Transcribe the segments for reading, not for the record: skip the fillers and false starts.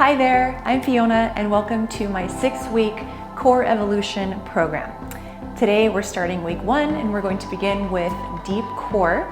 Hi there, I'm Fiona and welcome to my 6-week core evolution program. Today we're starting week 1 and we're going to begin with deep core.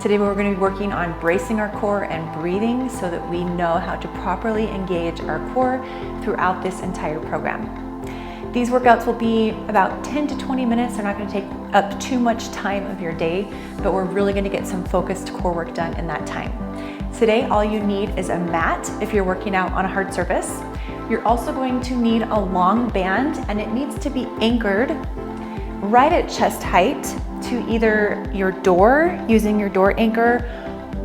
Today we're going to be working on bracing our core and breathing so that we know how to properly engage our core throughout this entire program. These workouts will be about 10 to 20 minutes. They're not going to take up too much time of your day, but we're really going to get some focused core work done in that time. Today, all you need is a mat if you're working out on a hard surface. You're also going to need a long band, and it needs to be anchored right at chest height to either your door, using your door anchor,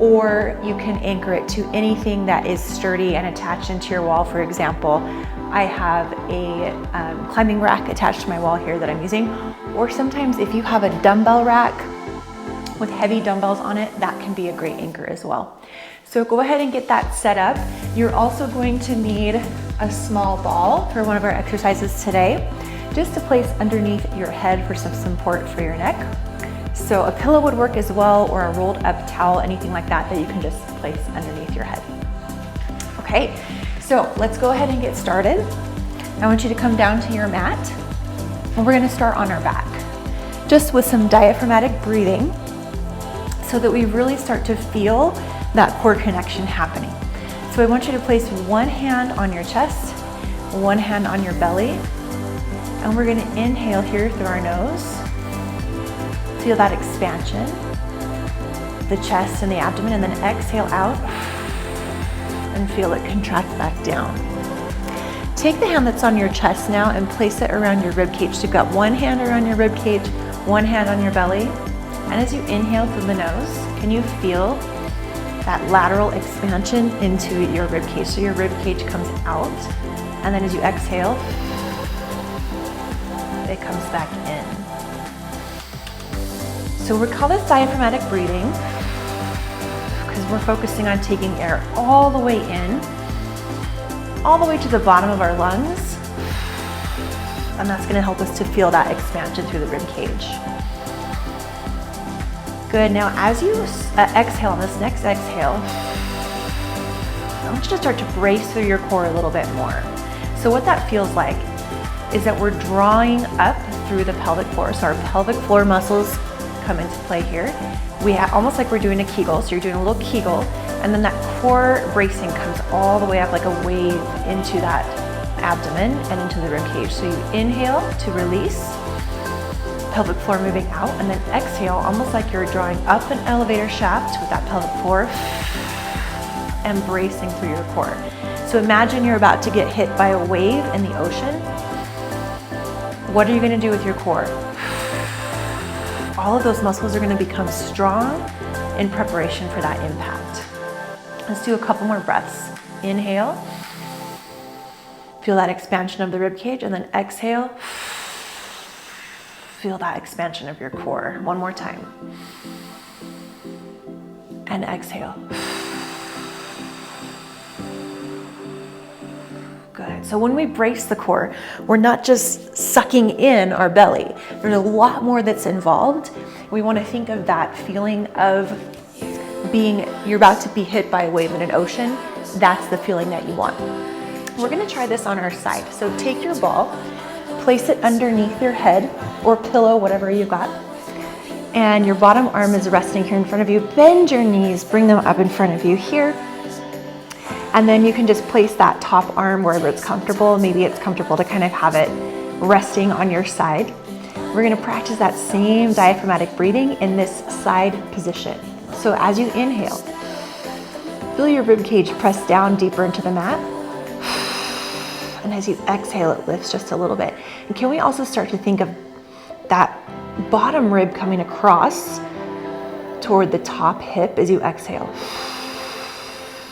or you can anchor it to anything that is sturdy and attached into your wall. For example, I have a climbing rack attached to my wall here that I'm using, or sometimes if you have a dumbbell rack with heavy dumbbells on it, that can be a great anchor as well. So go ahead and get that set up. You're also going to need a small ball for one of our exercises today, just to place underneath your head for some support for your neck. So a pillow would work as well, or a rolled up towel, anything like that you can just place underneath your head. Okay, so let's go ahead and get started. I want you to come down to your mat, and we're gonna start on our back, just with some diaphragmatic breathing so that we really start to feel that core connection happening. So I want you to place one hand on your chest, one hand on your belly, and we're gonna inhale here through our nose. Feel that expansion, the chest and the abdomen, and then exhale out and feel it contract back down. Take the hand that's on your chest now and place it around your rib cage. So you've got one hand around your rib cage, one hand on your belly. And as you inhale through the nose, can you feel that lateral expansion into your rib cage? So your rib cage comes out, and then as you exhale, it comes back in. So we call this diaphragmatic breathing because we're focusing on taking air all the way in, all the way to the bottom of our lungs, and that's going to help us to feel that expansion through the rib cage. Good, now as you exhale on this next exhale, I want you to start to brace through your core a little bit more. So what that feels like is that we're drawing up through the pelvic floor. So our pelvic floor muscles come into play here. We have almost like we're doing a Kegel. So you're doing a little Kegel, and then that core bracing comes all the way up like a wave into that abdomen and into the rib cage. So you inhale to release, pelvic floor moving out, and then exhale almost like you're drawing up an elevator shaft with that pelvic floor and bracing through your core. So imagine you're about to get hit by a wave in the ocean. What are you going to do with your core? All of those muscles are going to become strong in preparation for that impact. Let's do a couple more breaths. Inhale, feel that expansion of the rib cage, and then exhale, feel that expansion of your core. One more time. And exhale. Good. So when we brace the core, we're not just sucking in our belly. There's a lot more that's involved. We want to think of that feeling of you're about to be hit by a wave in an ocean. That's the feeling that you want. We're going to try this on our side. So take your ball, place it underneath your head or pillow, whatever you've got. And your bottom arm is resting here in front of you. Bend your knees, bring them up in front of you here. And then you can just place that top arm wherever it's comfortable. Maybe it's comfortable to kind of have it resting on your side. We're gonna practice that same diaphragmatic breathing in this side position. So as you inhale, feel your rib cage press down deeper into the mat. And as you exhale, it lifts just a little bit. And can we also start to think of that bottom rib coming across toward the top hip as you exhale?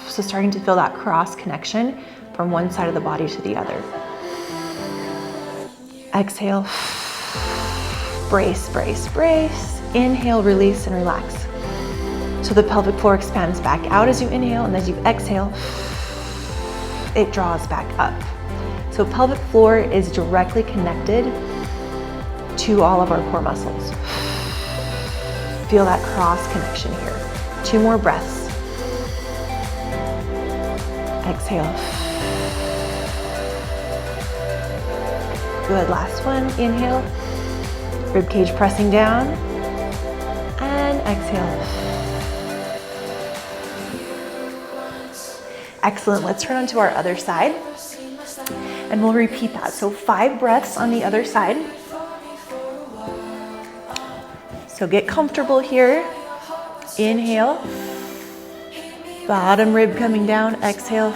So starting to feel that cross connection from one side of the body to the other. Exhale, brace, brace, brace. Inhale, release and relax. So the pelvic floor expands back out as you inhale, and as you exhale, it draws back up. So pelvic floor is directly connected to all of our core muscles. Feel that cross connection here. 2 more breaths. Exhale. Good, last one, inhale. Rib cage pressing down. And exhale. Excellent, let's turn on to our other side. And we'll repeat that. So 5 breaths on the other side. So get comfortable here. Inhale. Bottom rib coming down, exhale.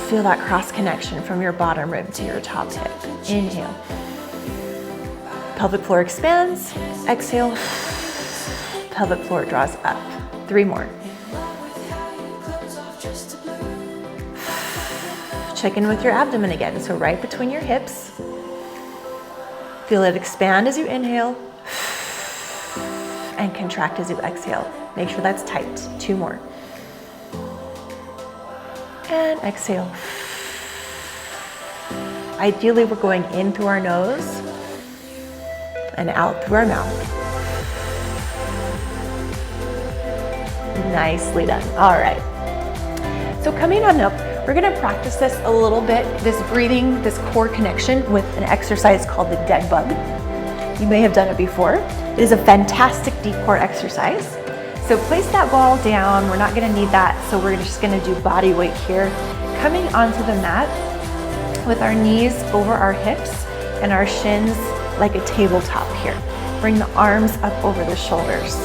Feel that cross connection from your bottom rib to your top hip. Inhale. Pelvic floor expands, exhale. Pelvic floor draws up. 3 more. Check in with your abdomen again. So right between your hips. Feel it expand as you inhale and contract as you exhale. Make sure that's tight. 2 more. And exhale. Ideally, we're going in through our nose and out through our mouth. Nicely done. All right. So coming on up, we're gonna practice this a little bit, this breathing, this core connection with an exercise called the dead bug. You may have done it before. It is a fantastic deep core exercise. So place that ball down. We're not gonna need that, so we're just gonna do body weight here. Coming onto the mat with our knees over our hips and our shins like a tabletop here. Bring the arms up over the shoulders.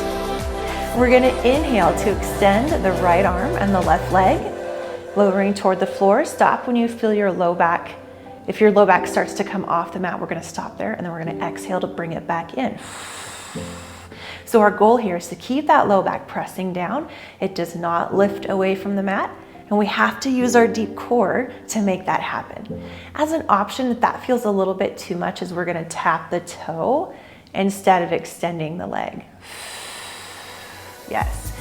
We're gonna inhale to extend the right arm and the left leg, lowering toward the floor. Stop when you feel your low back. If your low back starts to come off the mat, we're gonna stop there, and then we're gonna exhale to bring it back in. So our goal here is to keep that low back pressing down. It does not lift away from the mat, and we have to use our deep core to make that happen. As an option, if that feels a little bit too much, is we're gonna tap the toe instead of extending the leg. Yes,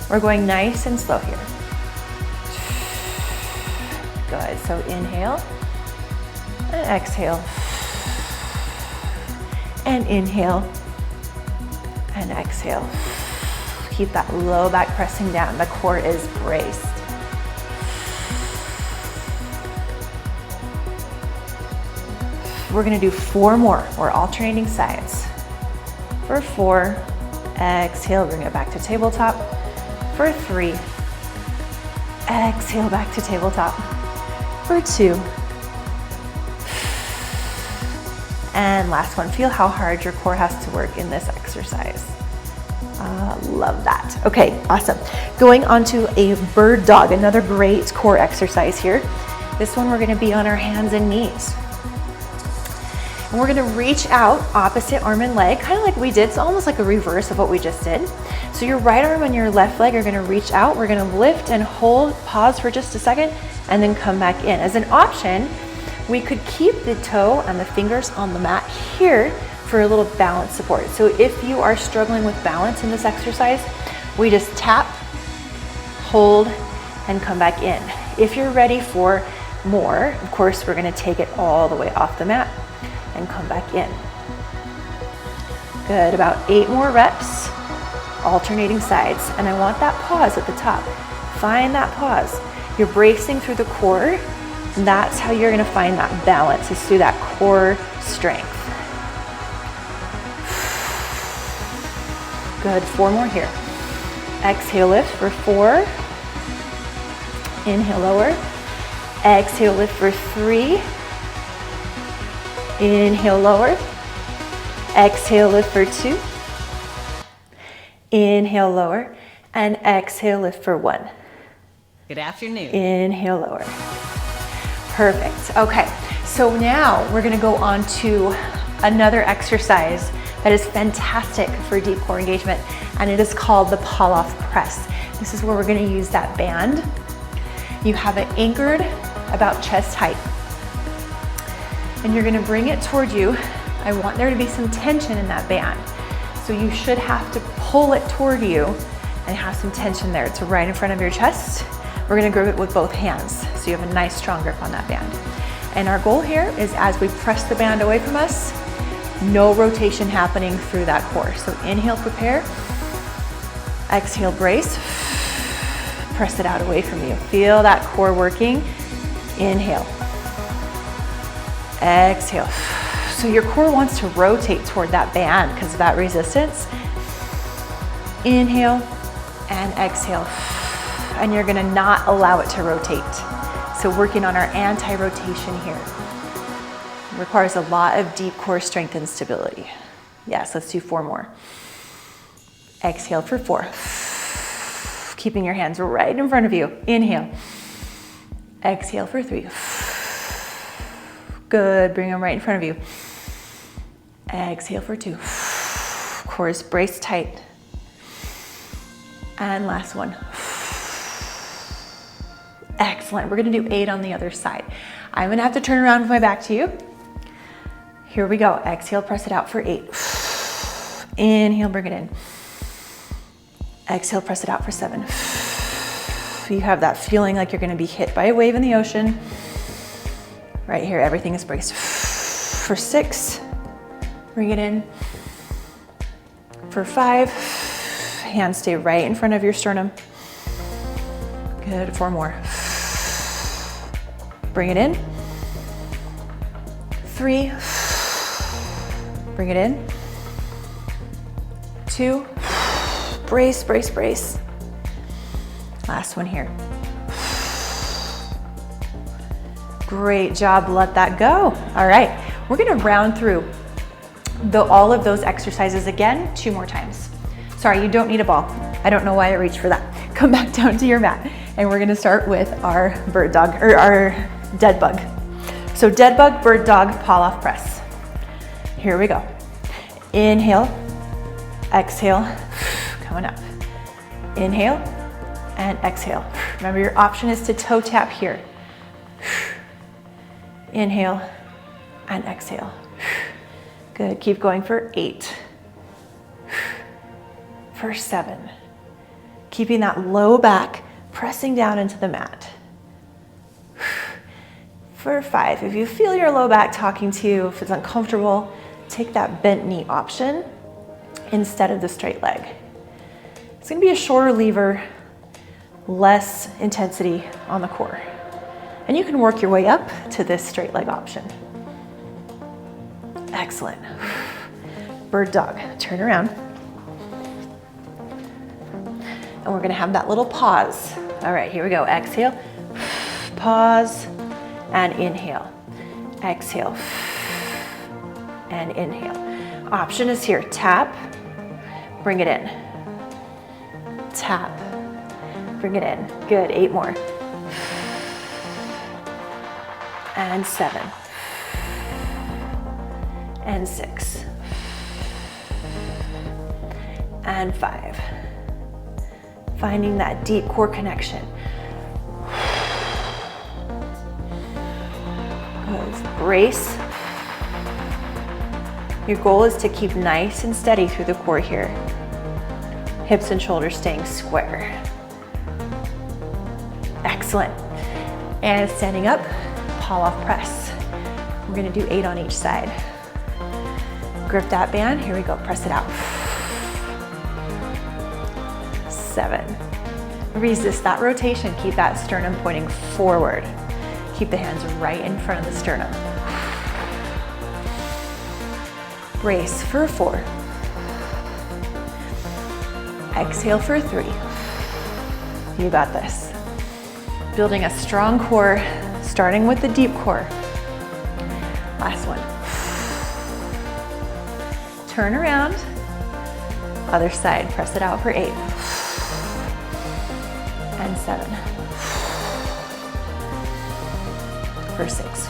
we're going nice and slow here. Good, so inhale and exhale. And inhale and exhale. Keep that low back pressing down. The core is braced. We're gonna do 4 more. We're alternating sides. For 4, exhale, bring it back to tabletop. For 3, exhale, back to tabletop. For 2, and last one. Feel how hard your core has to work in this exercise. Love that. Okay, awesome. Going on to a bird dog, another great core exercise here. This one we're gonna be on our hands and knees. And we're gonna reach out opposite arm and leg, kind of like we did. It's almost like a reverse of what we just did. So your right arm and your left leg are gonna reach out. We're gonna lift and hold, pause for just a second, and then come back in. As an option, we could keep the toe and the fingers on the mat here for a little balance support. So if you are struggling with balance in this exercise, we just tap, hold, and come back in. If you're ready for more, of course, we're gonna take it all the way off the mat and come back in. Good, about 8 more reps, alternating sides. And I want that pause at the top. Find that pause. You're bracing through the core. And that's how you're gonna find that balance, is through that core strength. Good, 4 more here. Exhale, lift for 4. Inhale, lower. Exhale, lift for 3. Inhale, lower. Exhale, lift for 2. Inhale, lower. And exhale, lift for 1. Good afternoon. Inhale, lower. Perfect. Okay, so now we're gonna go on to another exercise that is fantastic for deep core engagement, and it is called the pull-off press. This is where we're gonna use that band. You have it anchored about chest height, and you're gonna bring it toward you. I want there to be some tension in that band. So you should have to pull it toward you and have some tension there. It's right in front of your chest. We're gonna grip it with both hands, so you have a nice strong grip on that band. And our goal here is, as we press the band away from us, no rotation happening through that core. So inhale, prepare. Exhale, brace. Press it out away from you. Feel that core working. Inhale. exhale. So your core wants to rotate toward that band because of that resistance. Inhale and exhale. And you're gonna not allow it to rotate. So working on our anti-rotation here. Requires a lot of deep core strength and stability. Yes, let's do 4 more. Exhale for 4. Keeping your hands right in front of you. Inhale. Exhale for 3. Good, bring them right in front of you. Exhale for 2. Core is braced tight. And last one. Excellent, we're gonna do 8 on the other side. I'm gonna have to turn around with my back to you. Here we go, exhale, press it out for 8. Inhale, bring it in. Exhale, press it out for 7. You have that feeling like you're gonna be hit by a wave in the ocean. Right here, everything is braced. For 6, bring it in. For 5, hands stay right in front of your sternum. Good, 4 more. Bring it in. 3, bring it in. 2, brace, brace, brace. Last one here. Great job, let that go. All right, we're gonna round through all of those exercises again 2 more times. Sorry, you don't need a ball. I don't know why I reached for that. Come back down to your mat. And we're gonna start with our bird dog, or our dead bug. So dead bug, bird dog, paw off press. Here we go. Inhale, exhale, coming up. Inhale and exhale. Remember, your option is to toe tap here. Inhale and exhale. Good, keep going for 8. For 7. Keeping that low back, pressing down into the mat. For 5, if you feel your low back talking to you, if it's uncomfortable, take that bent knee option instead of the straight leg. It's gonna be a shorter lever, less intensity on the core. And you can work your way up to this straight leg option. Excellent. Bird dog, turn around. And we're gonna have that little pause. All right, here we go. Exhale, pause, and inhale. Exhale, and inhale. Option is here, tap, bring it in. Tap, bring it in. Good, 8 more. And 7. And 6. And 5. Finding that deep core connection. Good. Brace. Your goal is to keep nice and steady through the core here. Hips and shoulders staying square. Excellent. And standing up, paw off press. We're gonna do 8 on each side. Grip that band, here we go, press it out. 7. Resist that rotation, keep that sternum pointing forward. Keep the hands right in front of the sternum. Brace for 4. Exhale for 3. You got this. Building a strong core, starting with the deep core. Last one. Turn around. Other side, press it out for 8. And 7. For 6.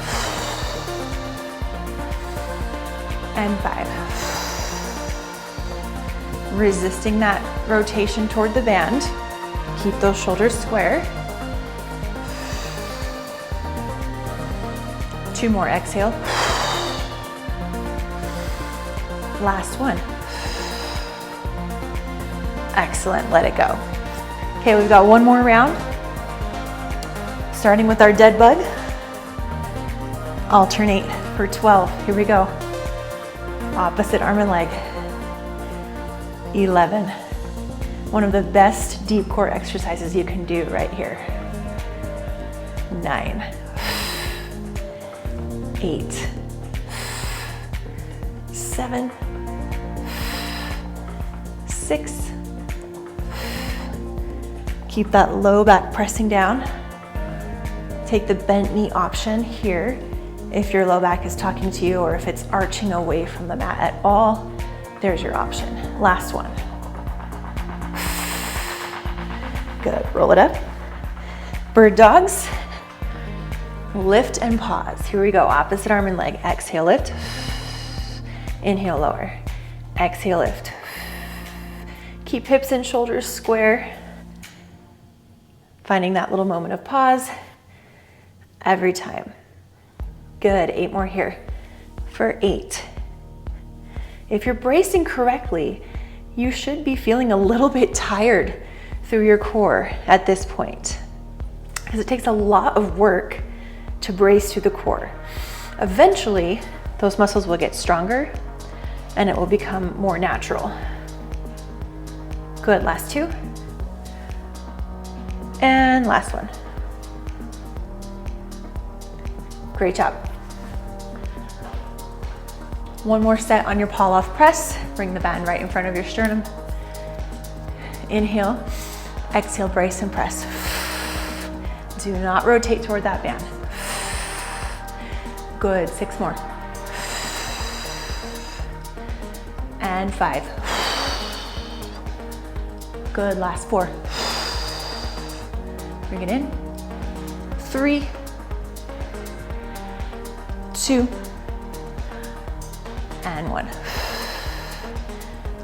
And 5. Resisting that rotation toward the band. Keep those shoulders square. 2 more, exhale. Last one. Excellent, let it go. Okay, we've got 1 more round. Starting with our dead bug. Alternate for 12, here we go. Opposite arm and leg. 11. One of the best deep core exercises you can do right here. 9. 8, 7, 6. Keep that low back pressing down. Take the bent knee option here if your low back is talking to you or if it's arching away from the mat at all. There's your option. Last one. Good, roll it up. Bird dogs. Lift and pause. Here we go, opposite arm and leg. Exhale, lift. Inhale, lower. Exhale, lift. Keep hips and shoulders square. Finding that little moment of pause every time. Good, 8 more here for 8. If you're bracing correctly, you should be feeling a little bit tired through your core at this point, because it takes a lot of work to brace through the core. Eventually, those muscles will get stronger and it will become more natural. Good, last 2. And last one. Great job. One more set on your Palloff press. Bring the band right in front of your sternum. Inhale, exhale, brace and press. Do not rotate toward that band. Good, 6 more. And 5. Good, last 4. Bring it in. 3, 2, and 1.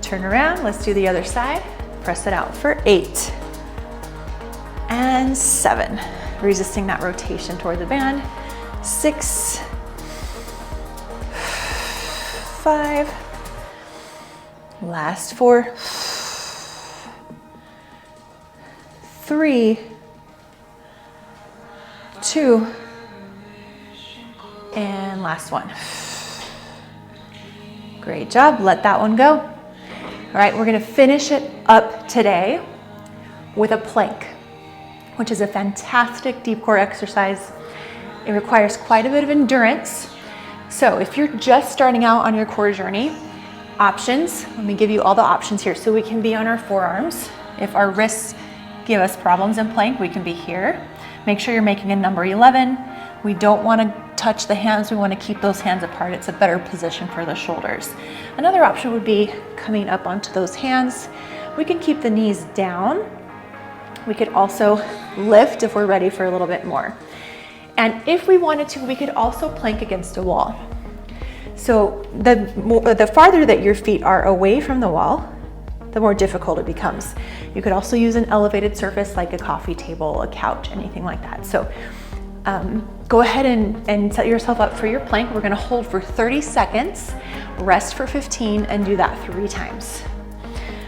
Turn around, let's do the other side. Press it out for 8 and 7. Resisting that rotation toward the band. 6, 5, last 4, 3, 2, and last 1. Great job, let that one go. All right, we're gonna finish it up today with a plank, which is a fantastic deep core exercise. It requires quite a bit of endurance. So if you're just starting out on your core journey, options, let me give you all the options here. So we can be on our forearms. If our wrists give us problems in plank, we can be here. Make sure you're making a number 11. We don't want to touch the hands. We want to keep those hands apart. It's a better position for the shoulders. Another option would be coming up onto those hands. We can keep the knees down. We could also lift if we're ready for a little bit more. And if we wanted to, we could also plank against a wall. So the farther that your feet are away from the wall, the more difficult it becomes. You could also use an elevated surface like a coffee table, a couch, anything like that. So go ahead and set yourself up for your plank. We're gonna hold for 30 seconds, rest for 15, and do that 3 times.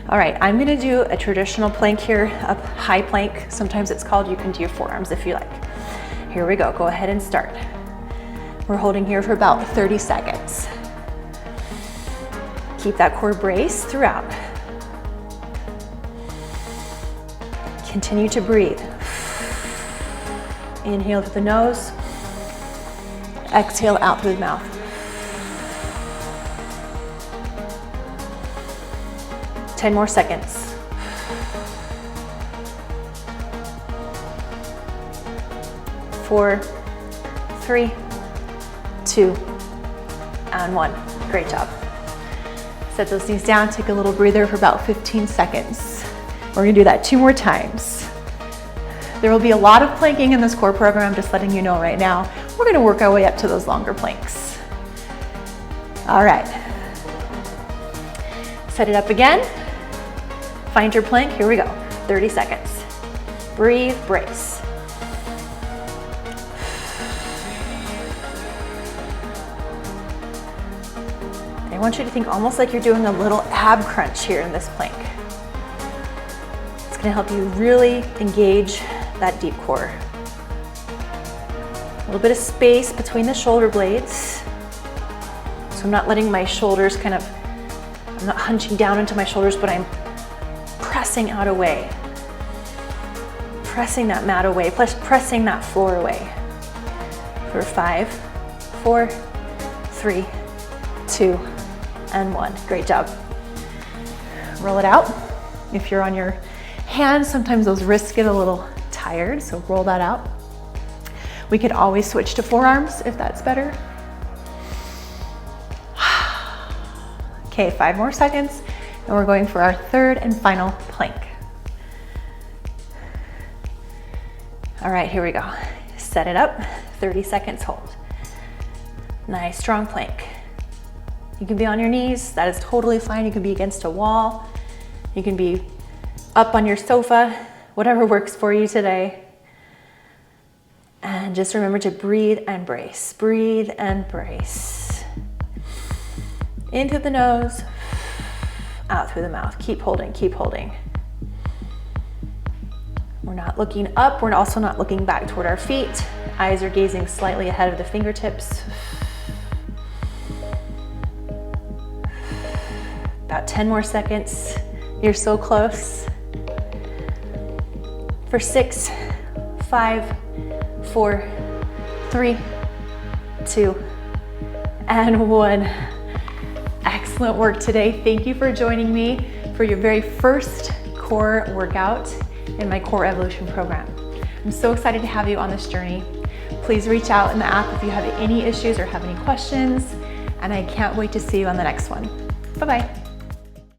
All right, I'm gonna do a traditional plank here, a high plank. Sometimes it's called. You can do your forearms if you like. Here we go, go ahead and start. We're holding here for about 30 seconds. Keep that core brace throughout. Continue to breathe. Inhale through the nose, exhale out through the mouth. Ten more seconds. 4, 3, 2, and 1. Great job. Set those knees down, take a little breather for about 15 seconds. We're gonna do that 2 more times. There will be a lot of planking in this core program, just letting you know right now. We're gonna work our way up to those longer planks. All right. Set it up again. Find your plank, here we go. 30 seconds. Breathe, brace. I want you to think almost like you're doing a little ab crunch here in this plank. It's gonna help you really engage that deep core. A little bit of space between the shoulder blades. So I'm not letting my shoulders I'm not hunching down into my shoulders, but I'm pressing out away. Pressing that mat away, plus pressing that floor away. For 5, 4, 3, 2, and 1. Great job. Roll it out. If you're on your hands, sometimes those wrists get a little tired, so roll that out. We could always switch to forearms if that's better. Okay, 5 more seconds, and we're going for our third and final plank. All right, here we go. Set it up, 30 seconds, hold. Nice, strong plank. You can be on your knees, that is totally fine. You can be against a wall. You can be up on your sofa, whatever works for you today. And just remember to breathe and brace. Breathe and brace. In through the nose, out through the mouth. Keep holding, keep holding. We're not looking up, we're also not looking back toward our feet. Eyes are gazing slightly ahead of the fingertips. About 10 more seconds. You're so close. For 6, 5, 4, 3, 2, and 1. Excellent work today. Thank you for joining me for your very first core workout in my Core Evolution program. I'm so excited to have you on this journey. Please reach out in the app if you have any issues or have any questions, and I can't wait to see you on the next one. Bye-bye.